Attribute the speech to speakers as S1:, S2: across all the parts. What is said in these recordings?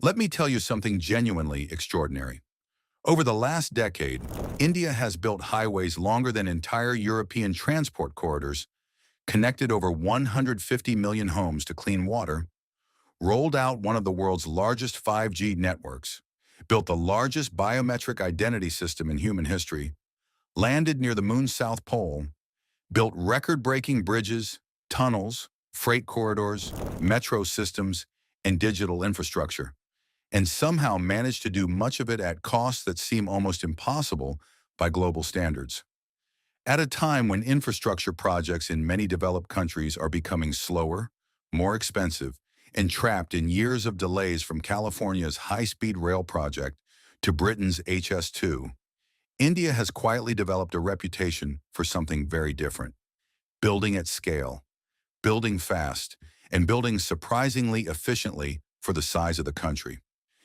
S1: Let me tell you something genuinely extraordinary. Over the last decade, India has built highways longer than entire European transport corridors, connected over 150 million homes to clean water, rolled out one of the world's largest 5G networks, built the largest biometric identity system in human history, landed near the moon's south pole, built record-breaking bridges, tunnels, freight corridors, metro systems, and digital infrastructure, and somehow managed to do much of it at costs that seem almost impossible by global standards. At a time when infrastructure projects in many developed countries are becoming slower, more expensive, and trapped in years of delays from California's high-speed rail project to Britain's HS2, India has quietly developed a reputation for something very different: building at scale, building fast, and building surprisingly efficiently for the size of the country.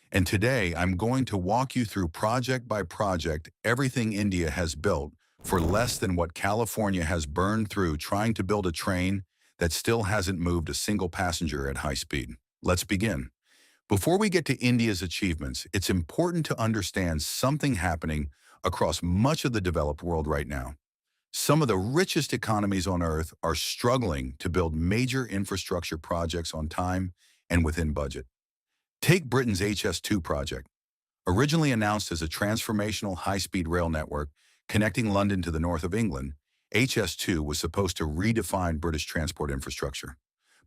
S1: And today, I'm going to walk you through project by project everything India has built for less than what California has burned through trying to build a train that still hasn't moved a single passenger at high speed. Let's begin. Before we get to India's achievements, it's important to understand something happening across much of the developed world right now. Some of the richest economies on Earth are struggling to build major infrastructure projects on time and within budget. Take Britain's HS2 project. Originally announced as a transformational high-speed rail network connecting London to the north of England, HS2 was supposed to redefine British transport infrastructure.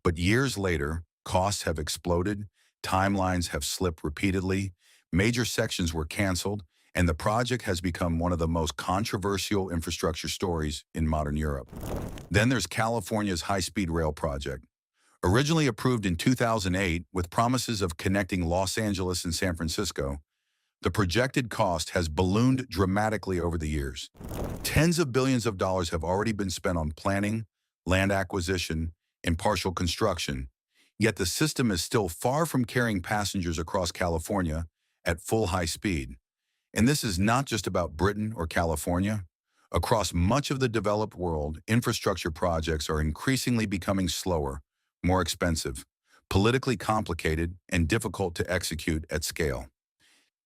S1: But years later, costs have exploded, timelines have slipped repeatedly, major sections were canceled, and the project has become one of the most controversial infrastructure stories in modern Europe. Then there's California's high-speed rail project. Originally approved in 2008 with promises of connecting Los Angeles and San Francisco, the projected cost has ballooned dramatically over the years. Tens of billions of dollars have already been spent on planning, land acquisition, and partial construction, yet the system is still far from carrying passengers across California at full high speed. And this is not just about Britain or California. Across much of the developed world, infrastructure projects are increasingly becoming slower, more expensive, politically complicated, and difficult to execute at scale.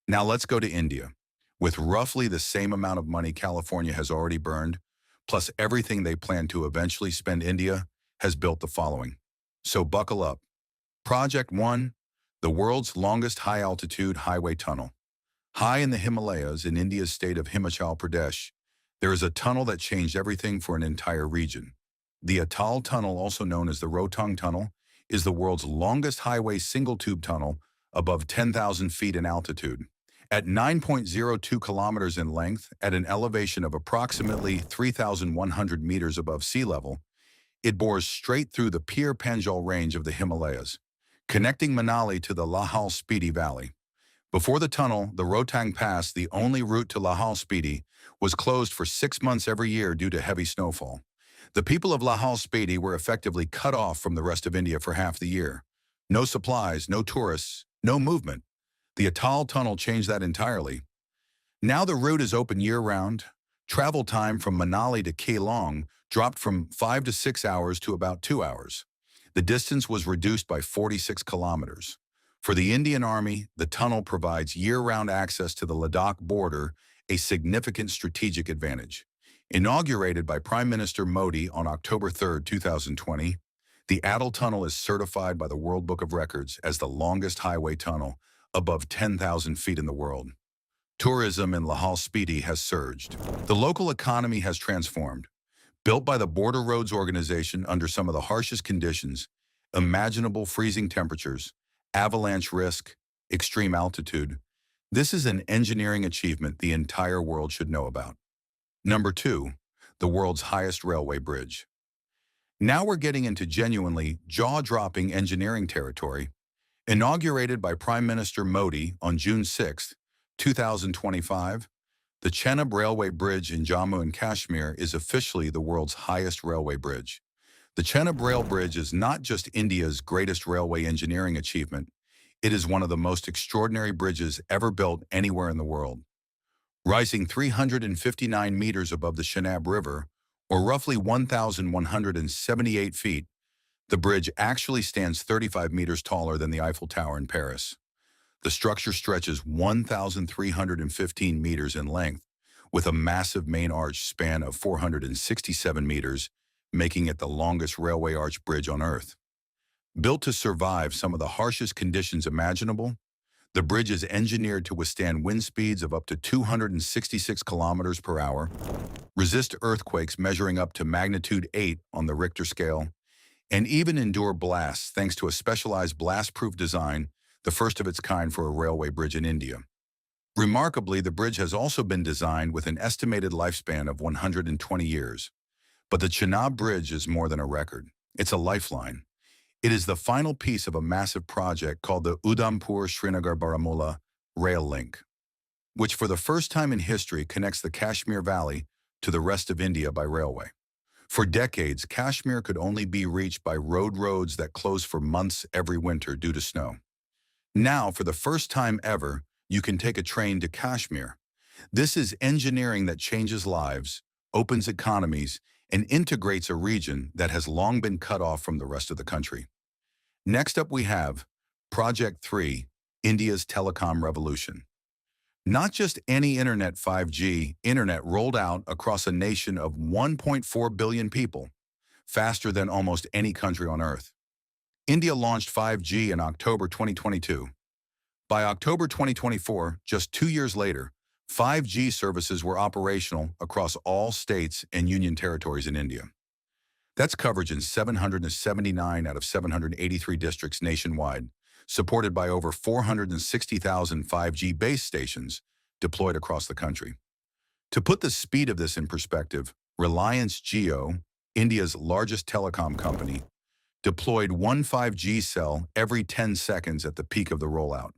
S1: Now let's go to India. With roughly the same amount of money California has already burned, plus everything they plan to eventually spend, India has built the following. So buckle up. Project 1, the world's longest high-altitude highway tunnel. High in the Himalayas in India's state of Himachal Pradesh, there is a tunnel that changed everything for an entire region. The Atal Tunnel, also known as the Rohtang Tunnel, is the world's longest highway single-tube tunnel above 10,000 feet in altitude. At 9.02 kilometers in length, at an elevation of approximately 3,100 meters above sea level, it bores straight through the Pir Panjal range of the Himalayas, connecting Manali to the Lahal Spiti Valley. Before the tunnel, the Rohtang Pass, the only route to Lahal Spiti, was closed for 6 months every year due to heavy snowfall. The people of Lahal Spiti were effectively cut off from the rest of India for half the year. No supplies, no tourists, no movement. The Atal Tunnel changed that entirely. Now the route is open year-round. Travel time from Manali to Keelong dropped from 5 to 6 hours to about 2 hours. The distance was reduced by 46 kilometers. For the Indian Army, the tunnel provides year-round access to the Ladakh border, a significant strategic advantage. Inaugurated by Prime Minister Modi on October 3, 2020, the Atal Tunnel is certified by the World Book of Records as the longest highway tunnel above 10,000 feet in the world. Tourism in Lahal Spiti has surged. The local economy has transformed. Built by the Border Roads Organization under some of the harshest conditions, imaginable freezing temperatures, avalanche risk, extreme altitude, this is an engineering achievement the entire world should know about. Number 2, the world's highest railway bridge. Now we're getting into genuinely jaw-dropping engineering territory. Inaugurated by Prime Minister Modi on June 6, 2025, the Chenab Railway Bridge in Jammu and Kashmir is officially the world's highest railway bridge. The Chenab Rail Bridge is not just India's greatest railway engineering achievement, it is one of the most extraordinary bridges ever built anywhere in the world. Rising 359 meters above the Chenab River, or roughly 1,178 feet, the bridge actually stands 35 meters taller than the Eiffel Tower in Paris. The structure stretches 1,315 meters in length, with a massive main arch span of 467 meters, making it the longest railway arch bridge on Earth. Built to survive some of the harshest conditions imaginable, the bridge is engineered to withstand wind speeds of up to 266 kilometers per hour, resist earthquakes measuring up to magnitude 8 on the Richter scale, and even endure blasts thanks to a specialized blast-proof design, the first of its kind for a railway bridge in India. Remarkably, the bridge has also been designed with an estimated lifespan of 120 years. But the Chenab Bridge is more than a record. It's a lifeline. It is the final piece of a massive project called the Udhampur-Srinagar-Baramulla Rail Link, which for the first time in history connects the Kashmir Valley to the rest of India by railway. For decades, Kashmir could only be reached by roads that closed for months every winter due to snow. Now, for the first time ever, you can take a train to Kashmir. This is engineering that changes lives, opens economies, and integrates a region that has long been cut off from the rest of the country. Next up we have Project 3, India's Telecom Revolution. Not just any internet 5G, internet rolled out across a nation of 1.4 billion people, faster than almost any country on Earth. India launched 5G in October 2022. By October 2024, just 2 years later, 5G services were operational across all states and union territories in India. That's coverage in 779 out of 783 districts nationwide, supported by over 460,000 5G base stations deployed across the country. To put the speed of this in perspective, Reliance Jio, India's largest telecom company, deployed one 5G cell every 10 seconds at the peak of the rollout.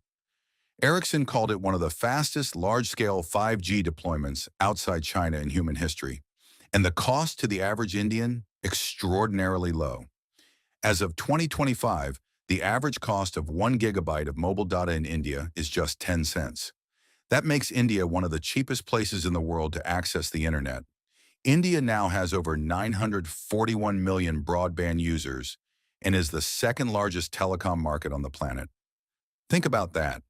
S1: Ericsson called it one of the fastest large-scale 5G deployments outside China in human history, and the cost to the average Indian, extraordinarily low. As of 2025, the average cost of 1 gigabyte of mobile data in India is just 10 cents. That makes India one of the cheapest places in the world to access the internet. India now has over 941 million broadband users and is the second largest telecom market on the planet. Think about that.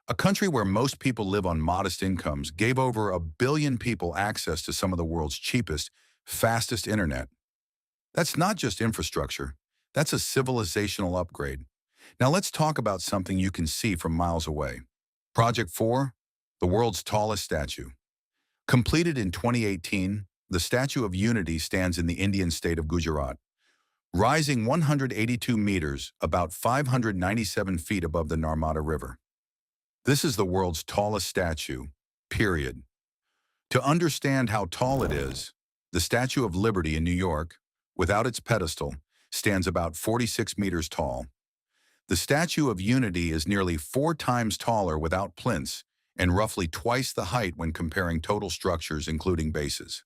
S1: A country where most people live on modest incomes gave over 1 billion people access to some of the world's cheapest, fastest internet. That's not just infrastructure, that's a civilizational upgrade. Now let's talk about something you can see from miles away. Project 4, the world's tallest statue. Completed in 2018, the Statue of Unity stands in the Indian state of Gujarat, rising 182 meters, about 597 feet above the Narmada River. This is the world's tallest statue, period. To understand how tall it is, the Statue of Liberty in New York, without its pedestal, stands about 46 meters tall. The Statue of Unity is nearly 4 times taller without plinths and roughly twice the height when comparing total structures including bases.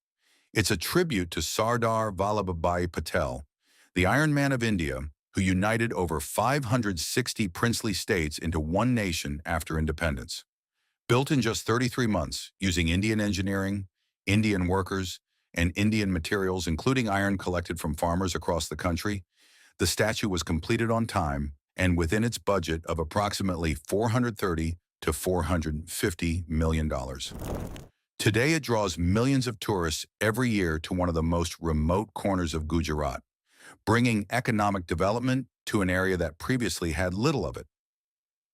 S1: It's a tribute to Sardar Vallabhbhai Patel, the Iron Man of India, who united over 560 princely states into one nation after independence. Built in just 33 months, using Indian engineering, Indian workers, and Indian materials, including iron collected from farmers across the country, the statue was completed on time and within its budget of approximately $430 to $450 million. Today, it draws millions of tourists every year to one of the most remote corners of Gujarat, bringing economic development to an area that previously had little of it.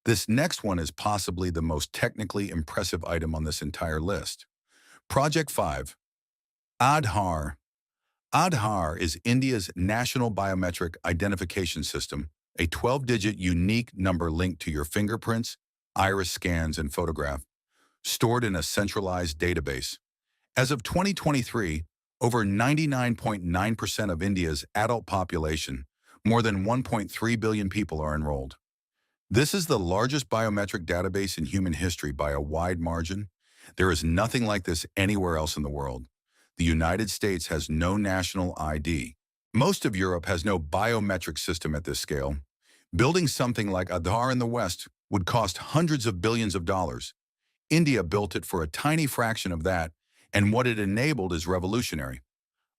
S1: This next one is possibly the most technically impressive item on this entire list. Project 5. Aadhaar. Aadhaar is India's national biometric identification system, a 12-digit unique number linked to your fingerprints, iris scans, and photograph, stored in a centralized database. As of 2023, over 99.9% of India's adult population, more than 1.3 billion people, are enrolled. This is the largest biometric database in human history by a wide margin. There is nothing like this anywhere else in the world. The United States has no national ID. Most of Europe has no biometric system at this scale. Building something like Aadhaar in the West would cost hundreds of billions of dollars. India built it for a tiny fraction of that, and what it enabled is revolutionary.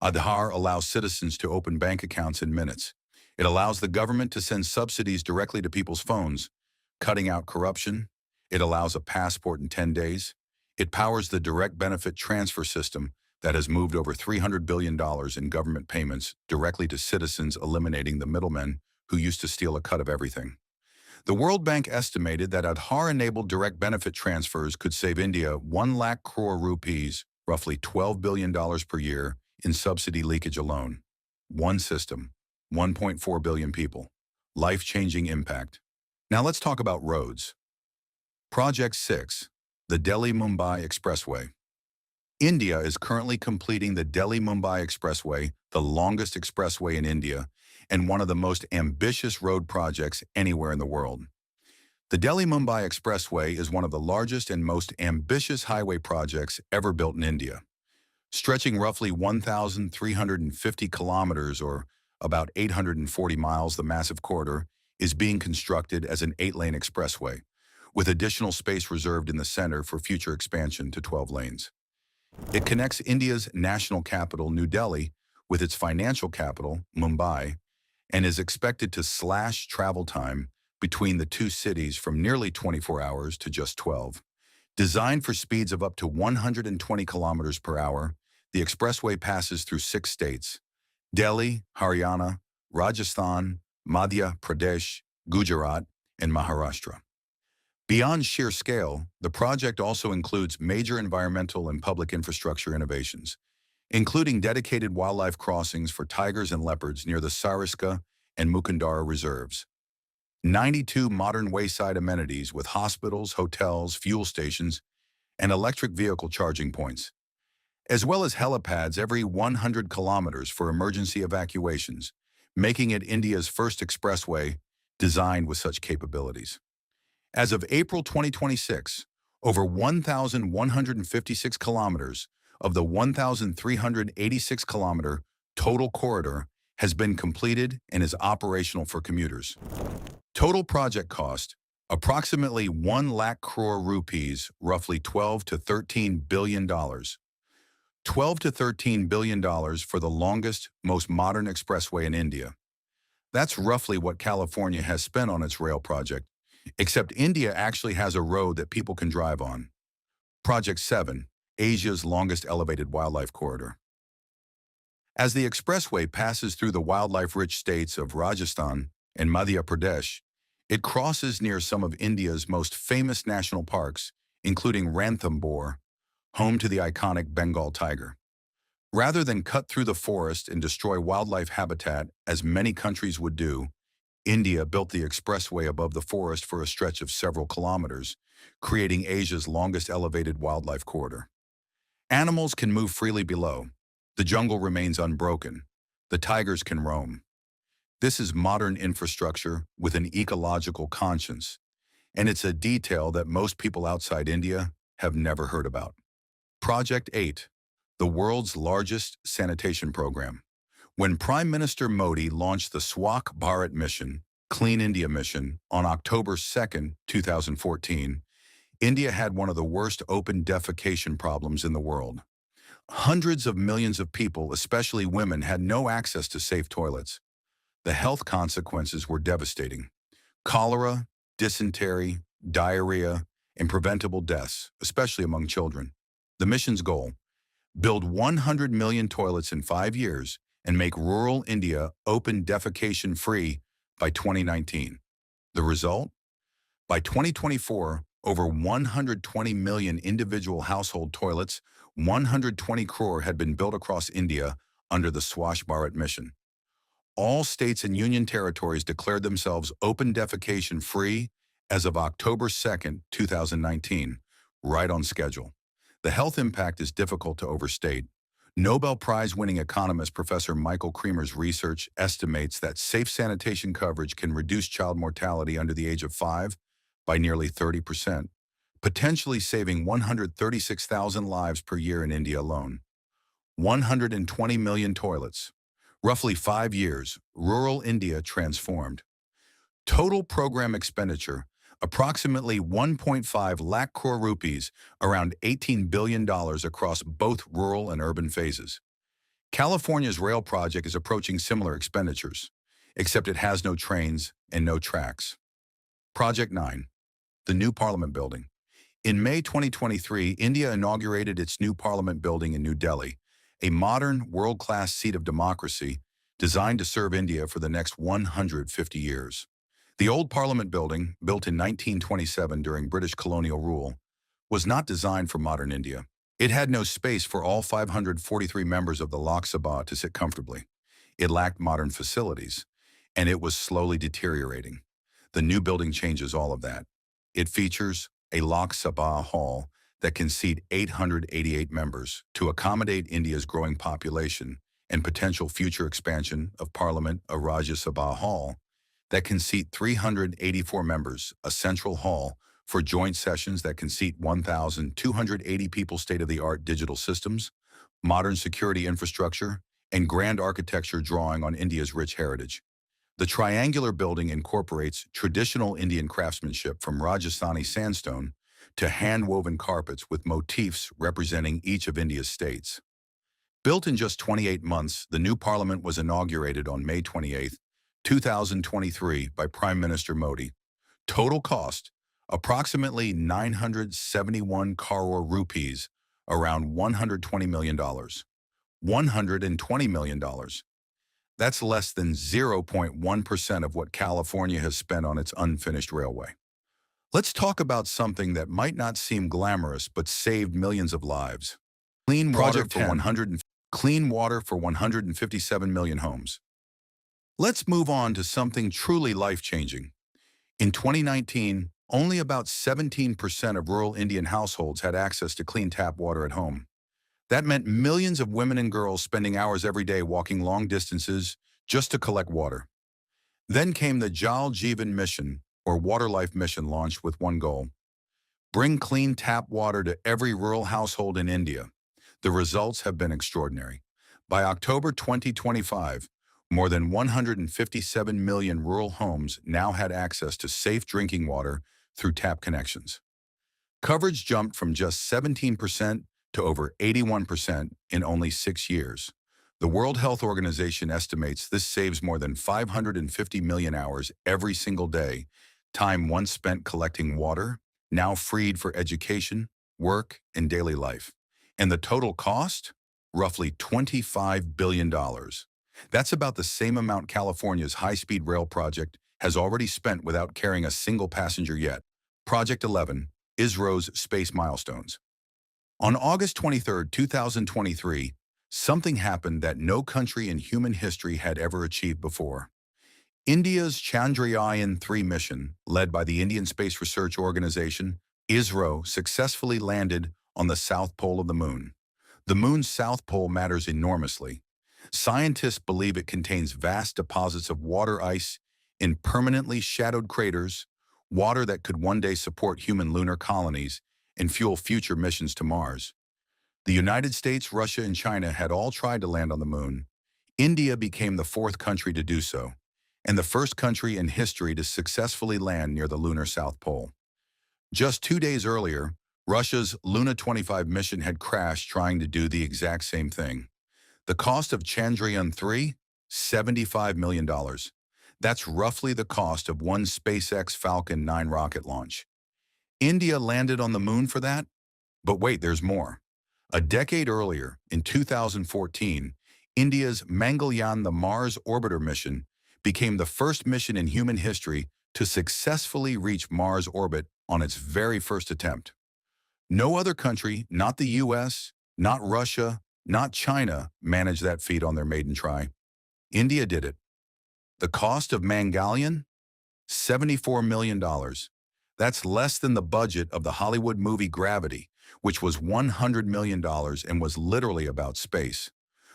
S1: Aadhaar allows citizens to open bank accounts in minutes. It allows the government to send subsidies directly to people's phones, cutting out corruption. It allows a passport in 10 days. It powers the direct benefit transfer system that has moved over $300 billion in government payments directly to citizens, eliminating the middlemen who used to steal a cut of everything. The World Bank estimated that Aadhaar-enabled direct benefit transfers could save India 1 lakh crore rupees, roughly $12 billion per year, in subsidy leakage alone. One system, 1.4 billion people. Life-changing impact. Now let's talk about roads. Project 6, the Delhi-Mumbai Expressway. India is currently completing the Delhi-Mumbai Expressway, the longest expressway in India, and one of the most ambitious road projects anywhere in the world. The Delhi-Mumbai Expressway is one of the largest and most ambitious highway projects ever built in India. Stretching roughly 1,350 kilometers or about 840 miles, the massive corridor is being constructed as an 8-lane expressway, with additional space reserved in the center for future expansion to 12 lanes. It connects India's national capital, New Delhi, with its financial capital, Mumbai, and is expected to slash travel time between the two cities from nearly 24 hours to just 12. Designed for speeds of up to 120 kilometers per hour, the expressway passes through 6 states: Delhi, Haryana, Rajasthan, Madhya Pradesh, Gujarat, and Maharashtra. Beyond sheer scale, the project also includes major environmental and public infrastructure innovations, including dedicated wildlife crossings for tigers and leopards near the Sariska and Mukundara reserves. 92 modern wayside amenities with hospitals, hotels, fuel stations, and electric vehicle charging points, as well as helipads every 100 kilometers for emergency evacuations, making it India's first expressway designed with such capabilities. As of April 2026, over 1,156 kilometers of the 1,386-kilometer total corridor has been completed and is operational for commuters. Total project cost, approximately 1 lakh crore rupees, roughly $12 to $13 billion. $12 to $13 billion for the longest, most modern expressway in India. That's roughly what California has spent on its rail project, except India actually has a road that people can drive on. Project 7, Asia's longest elevated wildlife corridor. As the expressway passes through the wildlife-rich states of Rajasthan and Madhya Pradesh, it crosses near some of India's most famous national parks, including Ranthambore, home to the iconic Bengal tiger. Rather than cut through the forest and destroy wildlife habitat, as many countries would do, India built the expressway above the forest for a stretch of several kilometers, creating Asia's longest elevated wildlife corridor. Animals can move freely below. The jungle remains unbroken. The tigers can roam. This is modern infrastructure with an ecological conscience, and it's a detail that most people outside India have never heard about. Project 8, the world's largest sanitation program. When Prime Minister Modi launched the Swachh Bharat mission, Clean India mission, on October 2, 2014, India had one of the worst open defecation problems in the world. Hundreds of millions of people, especially women, had no access to safe toilets. The health consequences were devastating: cholera, dysentery, diarrhea, and preventable deaths, especially among children. The mission's goal: build 100 million toilets in 5 years and make rural India open defecation-free by 2019. The result? By 2024, over 120 million individual household toilets, 120 crore had been built across India under the Swachh Bharat mission. All states and union territories declared themselves open defecation-free as of October 2, 2019, right on schedule. The health impact is difficult to overstate. Nobel Prize-winning economist Professor Michael Kremer's research estimates that safe sanitation coverage can reduce child mortality under the age of 5 by nearly 30%, potentially saving 136,000 lives per year in India alone. 120 million toilets. Roughly 5 years, rural India transformed. Total program expenditure, approximately 1.5 lakh crore rupees, around $18 billion across both rural and urban phases. California's rail project is approaching similar expenditures, except it has no trains and no tracks. Project 9, the new Parliament Building. In May 2023, India inaugurated its new Parliament Building in New Delhi, a modern, world-class seat of democracy designed to serve India for the next 150 years. The old Parliament Building, built in 1927 during British colonial rule, was not designed for modern India. It had no space for all 543 members of the Lok Sabha to sit comfortably. It lacked modern facilities, and it was slowly deteriorating. The new building changes all of that. It features a Lok Sabha hall that can seat 888 members to accommodate India's growing population and potential future expansion of Parliament, a Rajya Sabha hall that can seat 384 members, a central hall for joint sessions that can seat 1,280 people, state-of-the-art digital systems, modern security infrastructure, and grand architecture drawing on India's rich heritage. The triangular building incorporates traditional Indian craftsmanship from Rajasthani sandstone to hand-woven carpets with motifs representing each of India's states. Built in just 28 months, the new parliament was inaugurated on May 28, 2023 by Prime Minister Modi. Total cost, approximately 971 crore rupees, around $120 million. $120 million. That's less than 0.1% of what California has spent on its unfinished railway. Let's talk about something that might not seem glamorous but saved millions of lives. Clean water for 157 million homes. Let's move on to something truly life-changing. In 2019, only about 17% of rural Indian households had access to clean tap water at home. That meant millions of women and girls spending hours every day walking long distances just to collect water. Then came the Jal Jeevan Mission, or Water Life Mission, launched with one goal: bring clean tap water to every rural household in India. The results have been extraordinary. By October 2025, more than 157 million rural homes now had access to safe drinking water through tap connections. Coverage jumped from just 17% to over 81% in only 6 years. The World Health Organization estimates this saves more than 550 million hours every single day, time once spent collecting water, now freed for education, work, and daily life. And the total cost? Roughly $25 billion. That's about the same amount California's high-speed rail project has already spent without carrying a single passenger yet. Project 11, ISRO's space milestones. On August 23, 2023, something happened that no country in human history had ever achieved before. India's Chandrayaan-3 mission, led by the Indian Space Research Organization, ISRO, successfully landed on the south pole of the moon. The moon's south pole matters enormously. Scientists believe it contains vast deposits of water ice in permanently shadowed craters, water that could one day support human lunar colonies and fuel future missions to Mars. The United States, Russia, and China had all tried to land on the moon. India became the fourth country to do so, and the first country in history to successfully land near the lunar South Pole. Just 2 days earlier, Russia's Luna 25 mission had crashed trying to do the exact same thing. The cost of Chandrayaan-3? $75 million. That's roughly the cost of one SpaceX Falcon 9 rocket launch. India landed on the moon for that? But wait, there's more. A decade earlier, in 2014, India's Mangalyaan, the Mars orbiter mission, became the first mission in human history to successfully reach Mars orbit on its very first attempt. No other country, not the US, not Russia, not China, managed that feat on their maiden try. India did it. The cost of Mangalyaan? $74 million. That's less than the budget of the Hollywood movie Gravity, which was $100 million and was literally about space.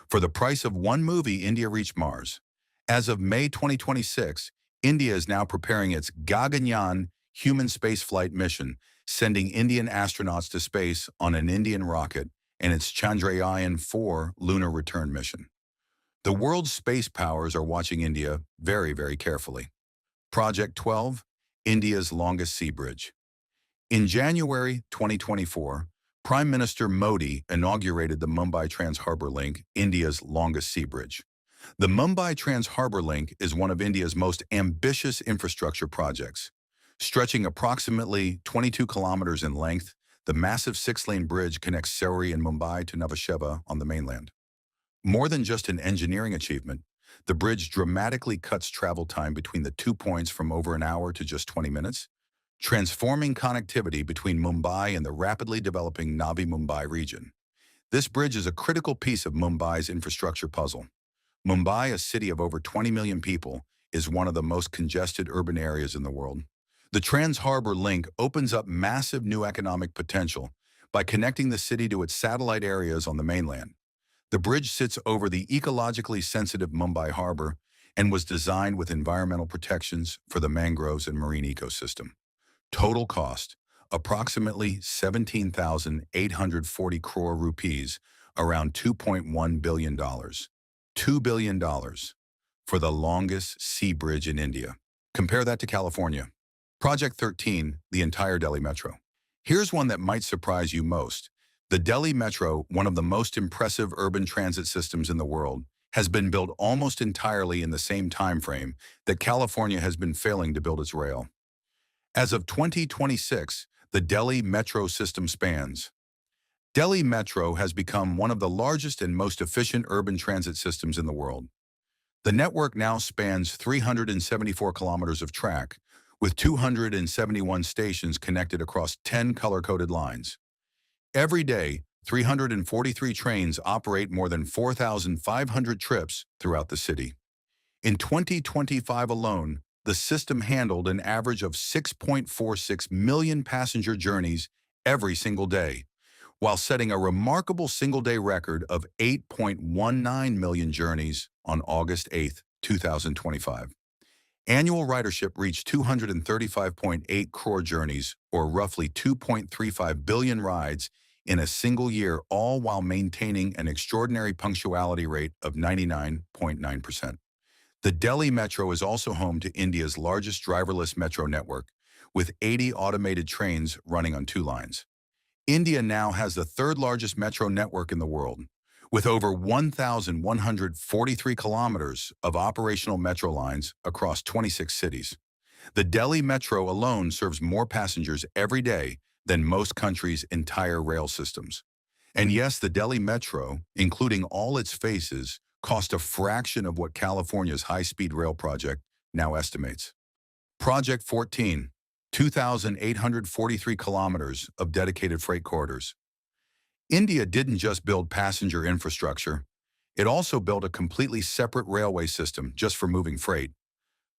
S1: For the price of one movie, India reached Mars. As of May 2026, India is now preparing its Gaganyaan human spaceflight mission, sending Indian astronauts to space on an Indian rocket, and its Chandrayaan-4 lunar return mission. The world's space powers are watching India very, very carefully. Project 12, India's longest sea bridge. In January 2024, Prime Minister Modi inaugurated the Mumbai Trans-Harbour Link, India's longest sea bridge. The Mumbai Trans-Harbour Link is one of India's most ambitious infrastructure projects. Stretching approximately 22 kilometers in length, the massive six-lane bridge connects Sewri in Mumbai to Nhava Sheva on the mainland. More than just an engineering achievement, the bridge dramatically cuts travel time between the 2 points from over an hour to just 20 minutes, transforming connectivity between Mumbai and the rapidly developing Navi Mumbai region. This bridge is a critical piece of Mumbai's infrastructure puzzle. Mumbai, a city of over 20 million people, is one of the most congested urban areas in the world. The Trans-Harbour link opens up massive new economic potential by connecting the city to its satellite areas on the mainland. The bridge sits over the ecologically sensitive Mumbai Harbour and was designed with environmental protections for the mangroves and marine ecosystem. Total cost, approximately 17,840 crore rupees, around $2.1 billion. $2 billion for the longest sea bridge in India. Compare that to California. Project 13, the entire Delhi Metro. Here's one that might surprise you most. The Delhi Metro, one of the most impressive urban transit systems in the world, has been built almost entirely in the same time frame that California has been failing to build its rail. As of 2026, the Delhi Metro system spans. Delhi Metro has become one of the largest and most efficient urban transit systems in the world. The network now spans 374 kilometers of track, with 271 stations connected across 10 color-coded lines. Every day, 343 trains operate more than 4,500 trips throughout the city. In 2025 alone, the system handled an average of 6.46 million passenger journeys every single day, while setting a remarkable single-day record of 8.19 million journeys on August 8, 2025. Annual ridership reached 235.8 crore journeys, or roughly 2.35 billion rides, in a single year, all while maintaining an extraordinary punctuality rate of 99.9%. The Delhi Metro is also home to India's largest driverless metro network, with 80 automated trains running on 2 lines. India now has the third largest metro network in the world, with over 1,143 kilometers of operational metro lines across 26 cities. The Delhi Metro alone serves more passengers every day than most countries' entire rail systems. And yes, the Delhi Metro, including all its phases, cost a fraction of what California's high-speed rail project now estimates. Project 14, 2,843 kilometers of dedicated freight corridors. India didn't just build passenger infrastructure, it also built a completely separate railway system just for moving freight.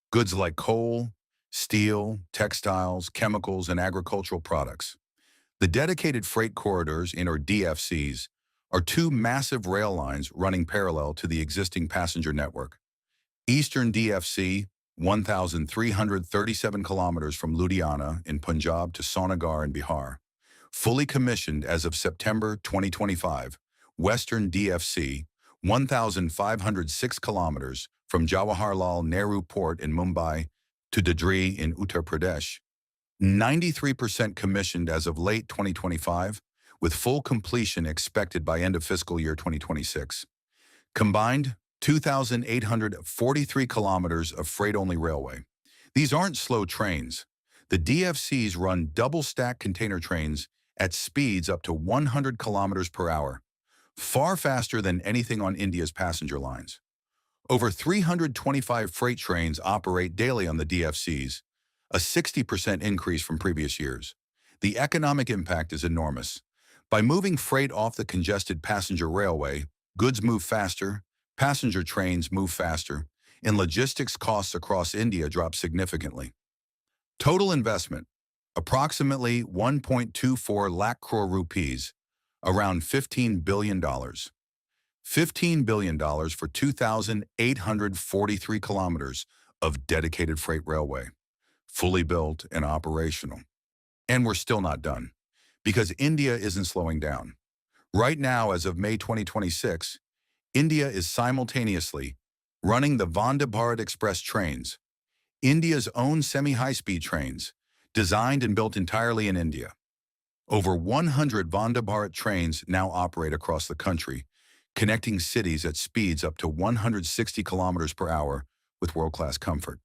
S1: Goods like coal, steel, textiles, chemicals, and agricultural products. The dedicated freight corridors, or DFCs, are 2 massive rail lines running parallel to the existing passenger network. Eastern DFC, 1,337 kilometers from Ludhiana in Punjab to Sonagar in Bihar. Fully commissioned as of September 2025, Western DFC, 1,506 kilometers from Jawaharlal Nehru Port in Mumbai to Dadri in Uttar Pradesh. 93% commissioned as of late 2025, with full completion expected by end of fiscal year 2026. Combined, 2,843 kilometers of freight-only railway. These aren't slow trains. The DFCs run double-stack container trains at speeds up to 100 kilometers per hour, far faster than anything on India's passenger lines. Over 325 freight trains operate daily on the DFCs, a 60% increase from previous years. The economic impact is enormous. By moving freight off the congested passenger railway, goods move faster, passenger trains move faster, and logistics costs across India drop significantly. Total investment, approximately 1.24 lakh crore rupees, around $15 billion. $15 billion for 2,843 kilometers of dedicated freight railway, fully built and operational. And we're still not done, because India isn't slowing down. Right now, as of May 2026, India is simultaneously running the Vande Bharat Express trains, India's own semi-high-speed trains, designed and built entirely in India. Over 100 Vande Bharat trains now operate across the country, connecting cities at speeds up to 160 kilometers per hour with world-class comfort.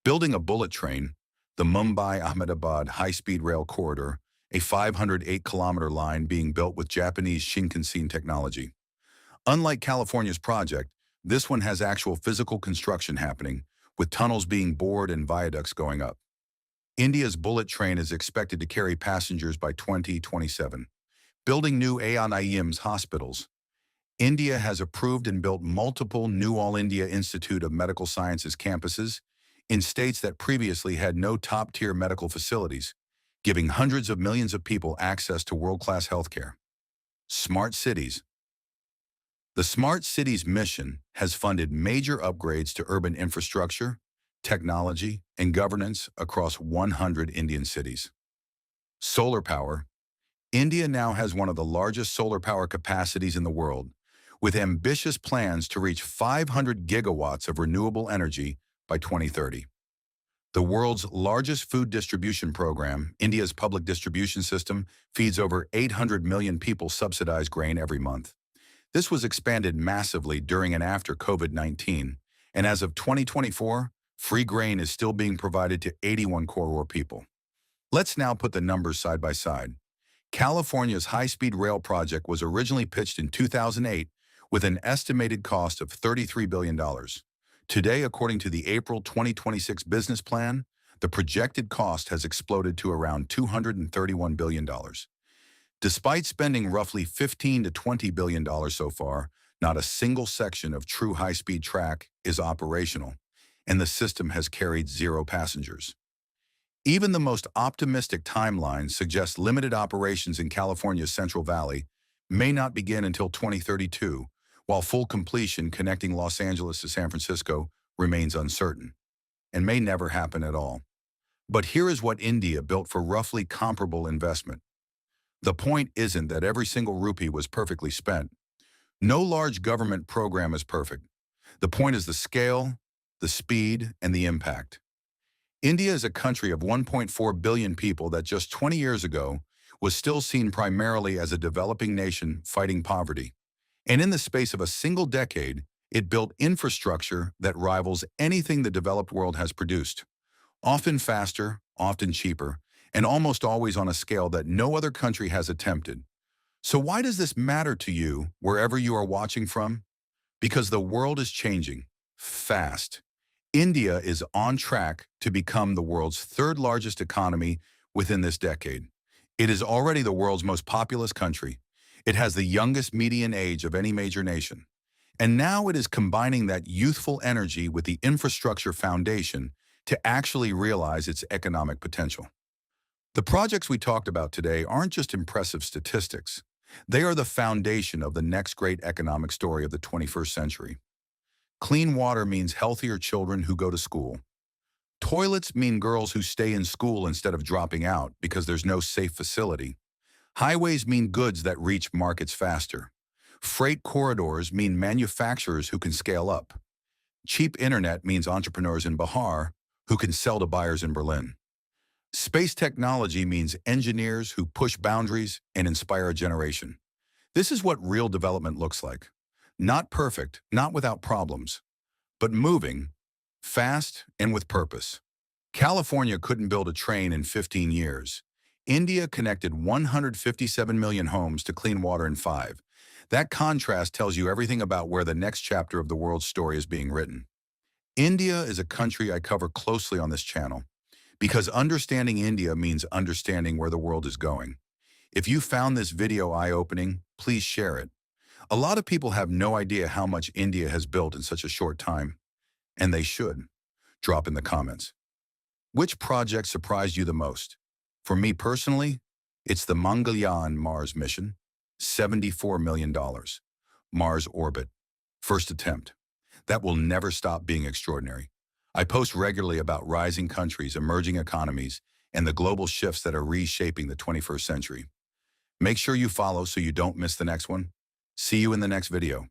S1: Building a bullet train, the Mumbai-Ahmedabad high-speed rail corridor, a 508-kilometer line being built with Japanese Shinkansen technology. Unlike California's project, this one has actual physical construction happening, with tunnels being bored and viaducts going up. India's bullet train is expected to carry passengers by 2027. Building new AIIMS hospitals. India has approved and built multiple new All India Institute of Medical Sciences campuses in states that previously had no top-tier medical facilities, giving hundreds of millions of people access to world-class healthcare. Smart cities. The Smart Cities mission has funded major upgrades to urban infrastructure, technology, and governance across 100 Indian cities. Solar power. India now has one of the largest solar power capacities in the world, with ambitious plans to reach 500 gigawatts of renewable energy by 2030. The world's largest food distribution program, India's public distribution system, feeds over 800 million people subsidized grain every month. This was expanded massively during and after COVID-19, and as of 2024, free grain is still being provided to 81 crore people. Let's now put the numbers side by side. California's high-speed rail project was originally pitched in 2008 with an estimated cost of $33 billion. Today, according to the April 2026 business plan, the projected cost has exploded to around $231 billion. Despite spending roughly $15 to $20 billion so far, not a single section of true high-speed track is operational, and the system has carried 0 passengers. Even the most optimistic timelines suggest limited operations in California's Central Valley may not begin until 2032, while full completion connecting Los Angeles to San Francisco remains uncertain, and may never happen at all. But here is what India built for roughly comparable investment. The point isn't that every single rupee was perfectly spent. No large government program is perfect. The point is the scale, the speed, and the impact. India is a country of 1.4 billion people that just 20 years ago was still seen primarily as a developing nation fighting poverty. And in the space of a single decade, it built infrastructure that rivals anything the developed world has produced. Often faster, often cheaper, and almost always on a scale that no other country has attempted. So why does this matter to you wherever you are watching from? Because the world is changing fast. India is on track to become the world's 3rd largest economy within this decade. It is already the world's most populous country. It has the youngest median age of any major nation. And now it is combining that youthful energy with the infrastructure foundation to actually realize its economic potential. The projects we talked about today aren't just impressive statistics. They are the foundation of the next great economic story of the 21st century. Clean water means healthier children who go to school. Toilets mean girls who stay in school instead of dropping out because there's no safe facility. Highways mean goods that reach markets faster. Freight corridors mean manufacturers who can scale up. Cheap internet means entrepreneurs in Bihar who can sell to buyers in Berlin. Space technology means engineers who push boundaries and inspire a generation. This is what real development looks like. Not perfect, not without problems, but moving, fast, and with purpose. California couldn't build a train in 15 years. India connected 157 million homes to clean water in 5. That contrast tells you everything about where the next chapter of the world's story is being written. India is a country I cover closely on this channel because understanding India means understanding where the world is going. If you found this video eye-opening, please share it. A lot of people have no idea how much India has built in such a short time, and they should. Drop in the comments. Which project surprised you the most? For me personally, it's the Mangalyaan Mars mission, $74 million. Mars orbit, first attempt. That will never stop being extraordinary. I post regularly about rising countries, emerging economies, and the global shifts that are reshaping the 21st century. Make sure you follow so you don't miss the next one. See you in the next video.